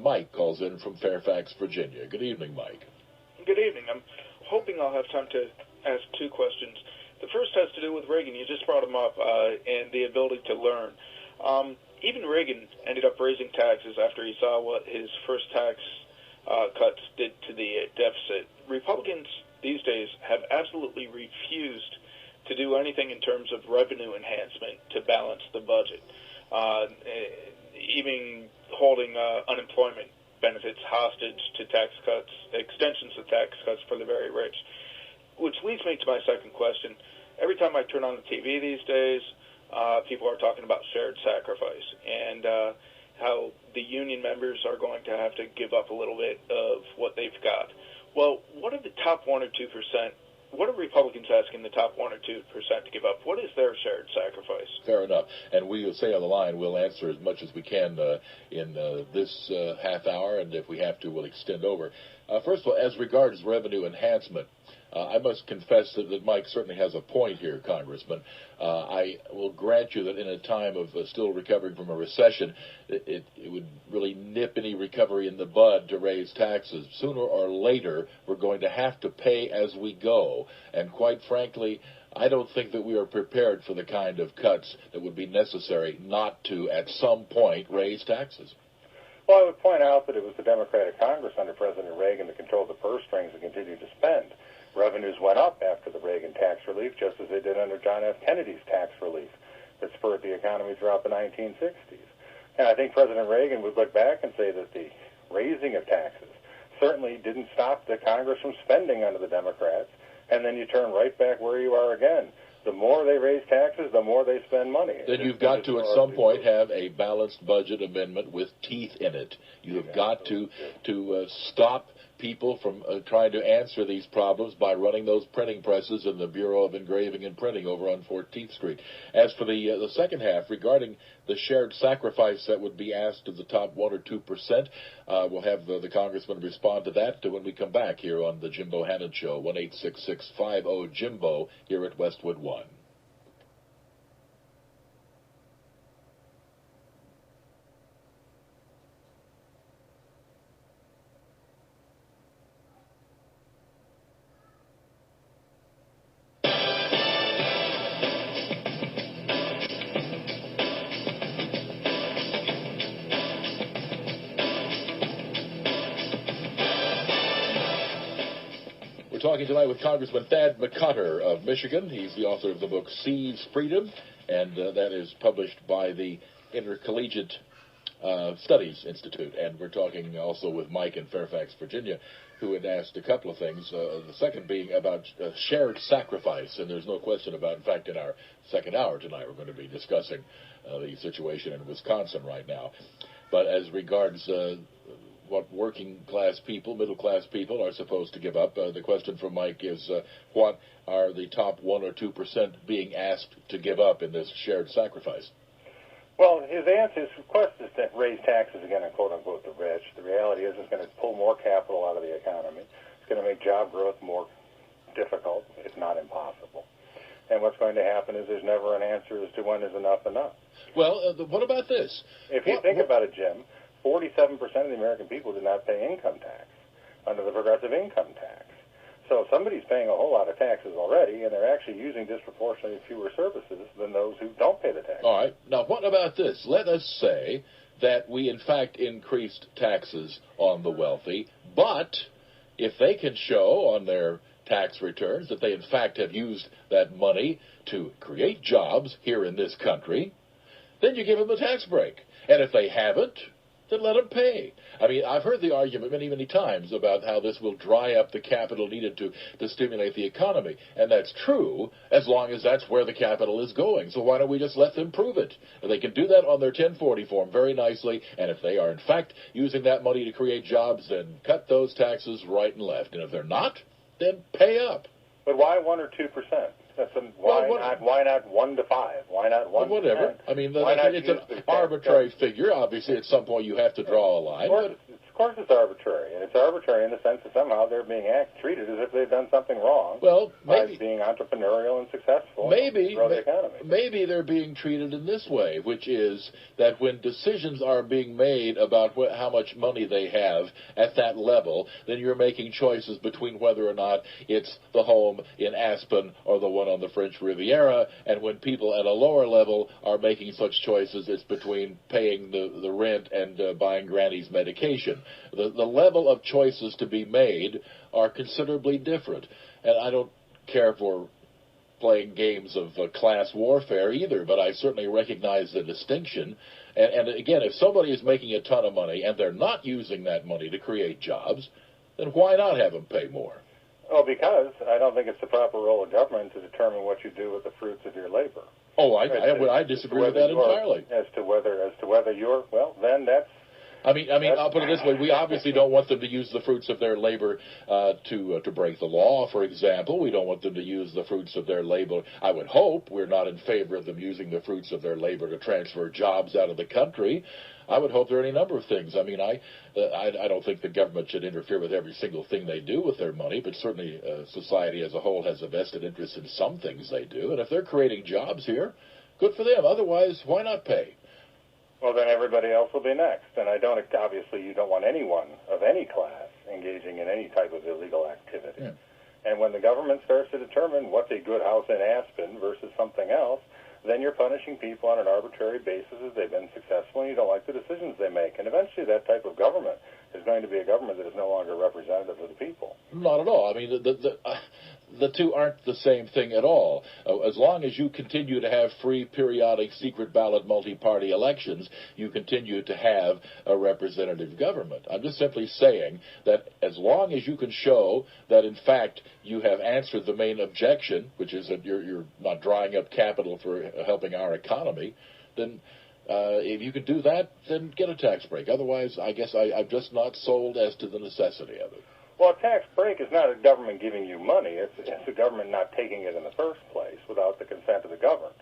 Mike calls in from Fairfax, Virginia. Good evening, Mike. Good evening. I'm hoping I'll have time to ask two questions. The first has to do with Reagan. You just brought him up, and the ability to learn. Even Reagan ended up raising taxes after he saw what his first tax cuts did to the deficit. Republicans these days have absolutely refused to do anything in terms of revenue enhancement to balance the budget, even holding unemployment benefits hostage to tax cuts, extensions of tax cuts for the very rich. Which leads me to my second question. Every time I turn on the TV these days, people are talking about shared sacrifice and how the union members are going to have to give up a little bit of what they've got. Well, what are the top 1 or 2%? What are Republicans asking the top 1 or 2% to give up? What is their shared sacrifice? Fair enough. And we will say on the line, we'll answer as much as we can in this half hour, and if we have to, we'll extend over. First of all, as regards revenue enhancement, I must confess that Mike certainly has a point here, Congressman. I will grant you that in a time of still recovering from a recession, it would really nip any recovery in the bud to raise taxes. Sooner or later, we're going to have to pay as we go. And quite frankly, I don't think that we are prepared for the kind of cuts that would be necessary not to, at some point, raise taxes. Well, I would point out that it was the Democratic Congress under President Reagan that controlled the purse strings and continued to spend. Revenues went up after the Reagan tax relief, just as they did under John F. Kennedy's tax relief that spurred the economy throughout the 1960s. And I think President Reagan would look back and say that the raising of taxes certainly didn't stop the Congress from spending under the Democrats, and then you turn right back where you are again. The more they raise taxes, the more they spend money. Then you've got to, at some point, have a balanced budget amendment with teeth in it. You have got to stop people from trying to answer these problems by running those printing presses in the Bureau of Engraving and Printing over on 14th Street. As for the second half, regarding the shared sacrifice that would be asked of the top 1 or 2%, we'll have the Congressman respond to that when we come back here on the Jim Bohannon Show, 1-866-50-JIMBO, here at Westwood 1. Talking tonight with Congressman Thad McCotter of Michigan. He's the author of the book Seeds Freedom, and that is published by the Intercollegiate Studies Institute. And we're talking also with Mike in Fairfax, Virginia, who had asked a couple of things, the second being about shared sacrifice. And there's no question about, in fact, in our second hour tonight, we're going to be discussing the situation in Wisconsin right now. But as regards what working-class people, middle-class people are supposed to give up. The question from Mike is, what are the top 1 or 2% being asked to give up in this shared sacrifice? Well, his request is to raise taxes again on quote-unquote the rich. The reality is it's going to pull more capital out of the economy. It's going to make job growth more difficult, if not impossible. And what's going to happen is there's never an answer as to when is enough enough. Well, what about this? If you think about it, Jim, 47% of the American people do not pay income tax under the progressive income tax. So somebody's paying a whole lot of taxes already, and they're actually using disproportionately fewer services than those who don't pay the tax. All right. Now, what about this? Let us say that we, in fact, increased taxes on the wealthy, but if they can show on their tax returns that they, in fact, have used that money to create jobs here in this country, then you give them a tax break. And if they haven't, then let them pay. I mean, I've heard the argument many, many times about how this will dry up the capital needed to stimulate the economy. And that's true as long as that's where the capital is going. So why don't we just let them prove it? And they can do that on their 1040 form very nicely. And if they are, in fact, using that money to create jobs, then cut those taxes right and left. And if they're not, then pay up. But why 1 or 2%? Why not 1 to 5? Why not 1 to 10? Whatever. I mean, it's an arbitrary figure. Obviously, at some point you have to draw a line. Of course, it's Of course it's arbitrary, and it's arbitrary in the sense that somehow they're being treated as if they've done something wrong. Well, by being entrepreneurial and successful, maybe grow the economy. Maybe they're being treated in this way, which is that when decisions are being made about how much money they have at that level, then you're making choices between whether or not it's the home in Aspen or the one on the French Riviera, and when people at a lower level are making such choices, it's between paying the rent and buying Granny's medication. The level of choices to be made are considerably different, and I don't care for playing games of class warfare either, but I certainly recognize the distinction. And again, if somebody is making a ton of money and they're not using that money to create jobs, then why not have them pay more? Well, because I don't think it's the proper role of government to determine what you do with the fruits of your labor. Oh, I disagree with that entirely. As to whether you're, well, then that's... I mean, I'll put it this way. We obviously don't want them to use the fruits of their labor to break the law, for example. We don't want them to use the fruits of their labor. I would hope we're not in favor of them using the fruits of their labor to transfer jobs out of the country. I would hope there are any number of things. I mean, I don't think the government should interfere with every single thing they do with their money, but certainly society as a whole has a vested interest in some things they do. And if they're creating jobs here, good for them. Otherwise, why not pay? Well, then everybody else will be next. And obviously you don't want anyone of any class engaging in any type of illegal activity. Yeah. And when the government starts to determine what's a good house in Aspen versus something else, then you're punishing people on an arbitrary basis as they've been successful, and you don't like the decisions they make. And eventually that type of government is going to be a government that is no longer representative of the people. Not at all. I mean, the two aren't the same thing at all. As long as you continue to have free, periodic, secret ballot, multi-party elections, you continue to have a representative government. I'm just simply saying that as long as you can show that, in fact, you have answered the main objection, which is that you're not drying up capital for helping our economy, then if you can do that, then get a tax break. Otherwise, I guess I'm just not sold as to the necessity of it. Well, a tax break is not a government giving you money. It's the government not taking it in the first place without the consent of the governed.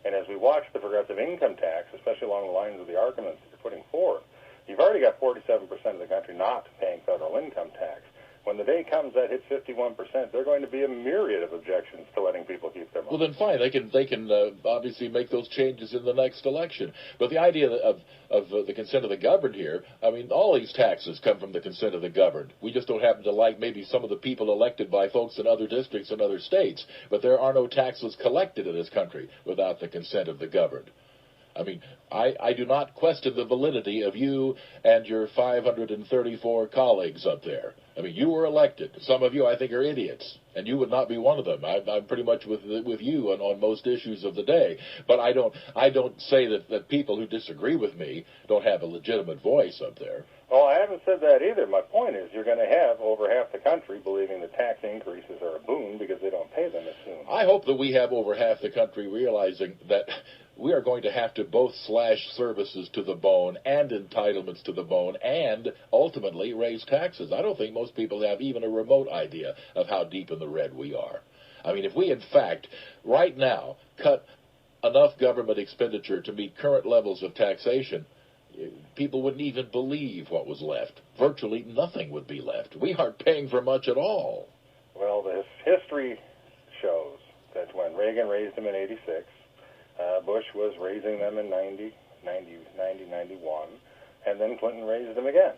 And as we watch the progressive income tax, especially along the lines of the arguments that you're putting forth, you've already got 47% of the country not paying federal income tax. When the day comes that hits 51%, there are going to be a myriad of objections to letting people keep their money. Well, then fine. They can obviously make those changes in the next election. But the idea of the consent of the governed here, I mean, all these taxes come from the consent of the governed. We just don't happen to like maybe some of the people elected by folks in other districts and other states. But there are no taxes collected in this country without the consent of the governed. I mean, I do not question the validity of you and your 534 colleagues up there. I mean, you were elected. Some of you, I think, are idiots, and you would not be one of them. I'm pretty much with you on most issues of the day. But I don't say that people who disagree with me don't have a legitimate voice up there. Well, I haven't said that either. My point is you're going to have over half the country believing the tax increases are a boon because they don't pay them as soon. I hope that we have over half the country realizing that we are going to have to both slash services to the bone and entitlements to the bone and ultimately raise taxes. I don't think most people have even a remote idea of how deep in the red we are. I mean, if we, in fact, right now cut enough government expenditure to meet current levels of taxation, people wouldn't even believe what was left. Virtually nothing would be left. We aren't paying for much at all. Well, the history shows that when Reagan raised them in 86, Bush was raising them in 90, 91, and then Clinton raised them again.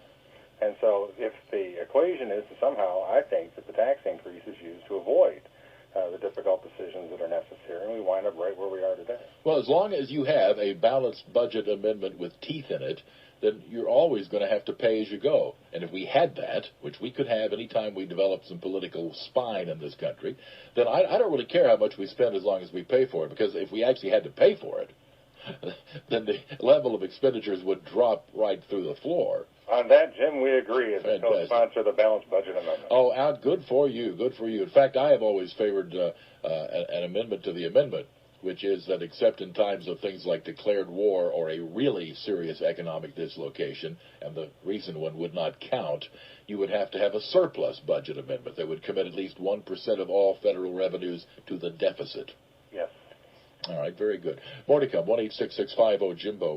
And so if the equation is to somehow, I think, that the tax increase is used to avoid the difficult decisions that are necessary, and we wind up right where we are today. Well, as long as you have a balanced budget amendment with teeth in it, then you're always going to have to pay as you go. And if we had that, which we could have any time we develop some political spine in this country, then I don't really care how much we spend as long as we pay for it, because if we actually had to pay for it, then the level of expenditures would drop right through the floor. On that, Jim, we agree as a co-sponsor of the Balanced Budget Amendment. Oh, good for you, good for you. In fact, I have always favored an amendment to the amendment, which is that except in times of things like declared war or a really serious economic dislocation, and the reason one would not count, you would have to have a surplus budget amendment that would commit at least 1% of all federal revenues to the deficit. Yes. All right, very good. More to come. 1-866-50-JIMBO,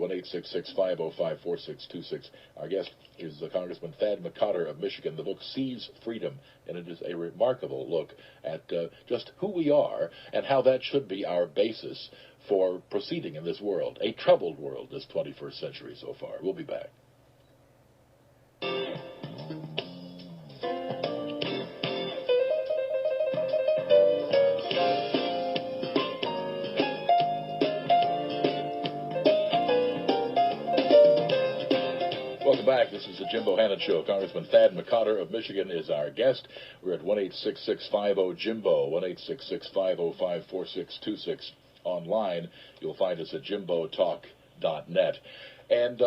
1-866-505-4626. Our guest is Congressman Thad McCotter of Michigan. The book Seize Freedom, and it is a remarkable look at just who we are and how that should be our basis for proceeding in this world, a troubled world this 21st century so far. We'll be back. Back. This is the Jim Bohannon Show. Congressman Thad McCotter of Michigan is our guest. We're at 1-866-50-JIMBO, 1-866-505-4626. Online, you'll find us at jimbotalk.net. And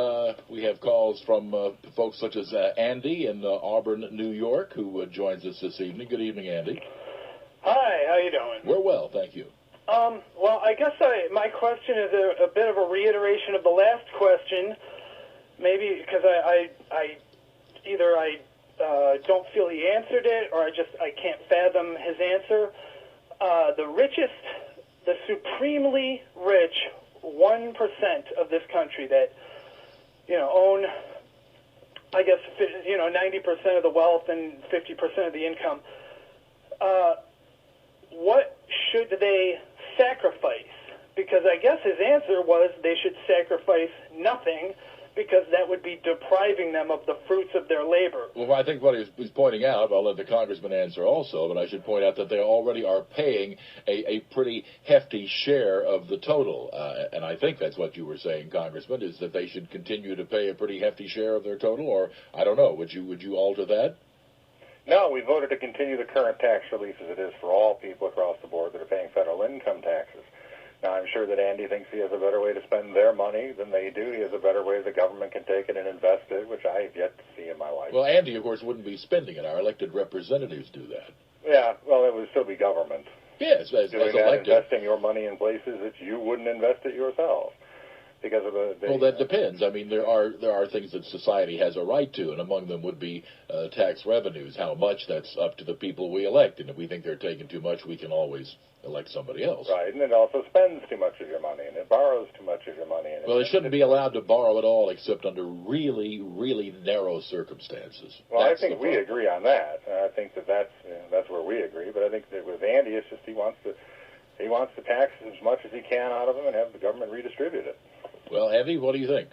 we have calls from folks such as Andy in Auburn, New York, who joins us this evening. Good evening, Andy. Hi, how you doing? We're well, thank you. Well, I guess my question is a bit of a reiteration of the last question. Maybe because I don't feel he answered it, or I can't fathom his answer. The richest, the supremely rich 1% of this country that own, I guess 90% of the wealth and 50% of the income. What should they sacrifice? Because I guess his answer was they should sacrifice nothing, because that would be depriving them of the fruits of their labor. Well, I think what he's pointing out, I'll let the congressman answer also, but I should point out that they already are paying a pretty hefty share of the total. And I think that's what you were saying, Congressman, is that they should continue to pay a pretty hefty share of their total, or I don't know, would you alter that? No, we voted to continue the current tax relief as it is for all people across the board that are paying federal income taxes. Now, I'm sure that Andy thinks he has a better way to spend their money than they do. He has a better way the government can take it and invest it, which I have yet to see in my life. Well, Andy, of course, wouldn't be spending it. Our elected representatives do that. Yeah, well, it would still be government. Yes, as elected. Investing your money in places that you wouldn't invest it yourself. Because of well, that depends. I mean, there are things that society has a right to, and among them would be tax revenues. How much, that's up to the people we elect. And if we think they're taking too much, we can always elect somebody else. Right, and it also spends too much of your money, and it borrows too much of your money. And well, it shouldn't be allowed to borrow at all except under really, really narrow circumstances. Well, I think we agree on that. I think that's where we agree. But I think that with Andy, it's just he wants to tax as much as he can out of them and have the government redistribute it. Well, Andy, what do you think?